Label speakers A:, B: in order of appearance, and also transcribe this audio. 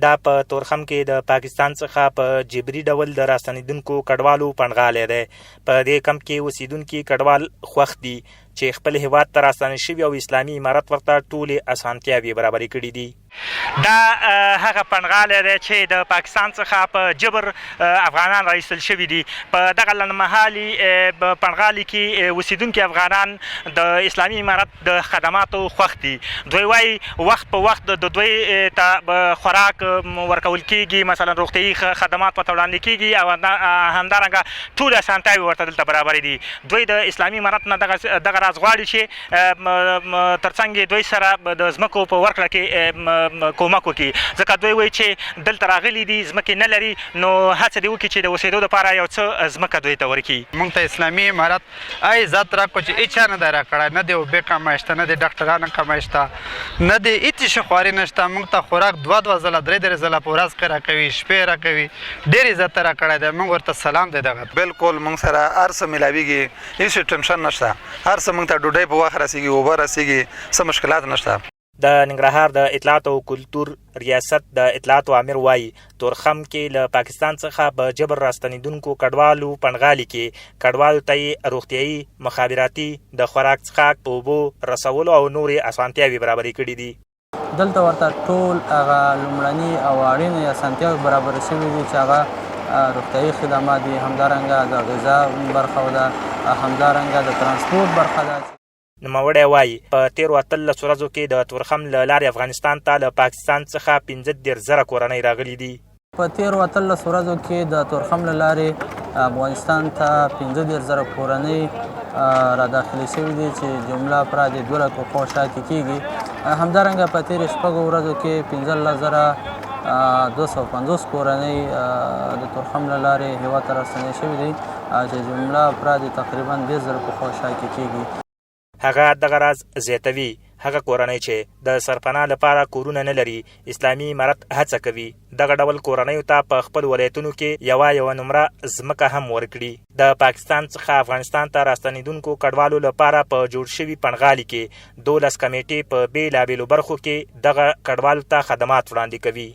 A: دا په تورخم کې د پاکستان څخه په جبري ډول د راستنیدونکو کډوالو پنډغالی دی. په دې کمپ کې اوسیدونکي کډوال خوښ دي چې خپل هیواد ته راستانه شوي او اسلامي امارت ورته ټولې اسانتیاوې برابرې کړي دي. دا هغه پنډغالی دی چې د پاکستان څخه په جبر افغانان راایستل شوي دي. په دغه لنډمهالي پنډغالي کې اوسیدونکي افغانان د اسلامي امارت د خدماتو خوښ دي. دوی وایي وخت په وخت د دوی ته خوراک ورکول کېږي، مثلا روغتیایي خدمات ورته وړاندې کېږي او همدارنګه ټولې اسانتیاوې ورته دلته برابرې دي. دوی د اسلامي امارت نه دغه راز غواړي چې ترڅنګ دوی سره د ځمکو په ورکړه کې کومک وکړي، ځکه دوی وایي چې دلته راغلي دي ځمکې نه لري، نو هڅه دې وکړي چې د اوسېدو دپاره یو څه ځمکه دوی ته ورکړي.
B: موږ ته اسلامي امارت عزت راکړو چې هېچا نه دی راکړی، نه د اوبې کمی شته، نه د ډاکټرانو کمی شته، نه د هېڅ شي خواري نشته. موږ ته خوراک دوه ځله درې ځله په ورځ کې راکوي، شپې راکوي، ډېر عزت یې راکړی دی. موږ ورته سلام دی. دغه
C: بالکل موږ سره هر څه میلاویږي، هېڅ ټینشن نشته، هر څه موږ ته ډوډۍ په وخت رسېږي، اوبه رسېږي، څه مشکلات نشته.
A: د ننګرهار د اطلاعات او کلتور ریاست د اطلاعات امیر وایي تورخم کې له پاکستان څخه په جبر راستنیدونکو کډوالو پنډغالي کې کډوالو ته یې روغتیایي، مخابراتي، د خوراک څښاک، اوبو رسولو او نورې اسانتیاوې برابرې کړي دي.
D: دلته ورته ټول هغه لومړني او اړینې اسانتیاوې برابرې شوي دي چې هغه روغتیایي خدمات دي، همدارنګه د غذا برخه ده، همدارنګه د ترانسپورټ برخه ده.
A: نوموړی وایي په تېرو 18 ورځو کې د تورخم له لارې افغانستان ته له پاکستان څخه 15,000 کورنۍ راغلي دي.
D: په تېرو 18 ورځو کې د تورخم له لارې افغانستان ته 15,000 کورنۍ را داخلي شوي دي چې جمله افراد یې 2 لکو په شا کې کېږي. همدارنګه په تېرو 6 ورځو کې 15,250 کورنۍ د تورخم له لارې هېواد ته راستنې شوي دي چې جمله افراد یې تقریبا 20,000 په شا کې کېږي.
A: هغه دغه راز زیاتوي هغه کورنۍ چې د سرپناه لپاره کورونه نه لري، اسلامي امارت هڅه کوي دغه ډول کورنیو ته په خپل ولایتونو کې یوه نمره ځمکه هم ورکړي. د پاکستان څخه افغانستان ته راستنیدونکو کډوالو لپاره په جوړ شوي پنډغالي کې 12 کمیټې په بېلابېلو برخو کې دغه کډوالو ته خدمات وړاندې کوي.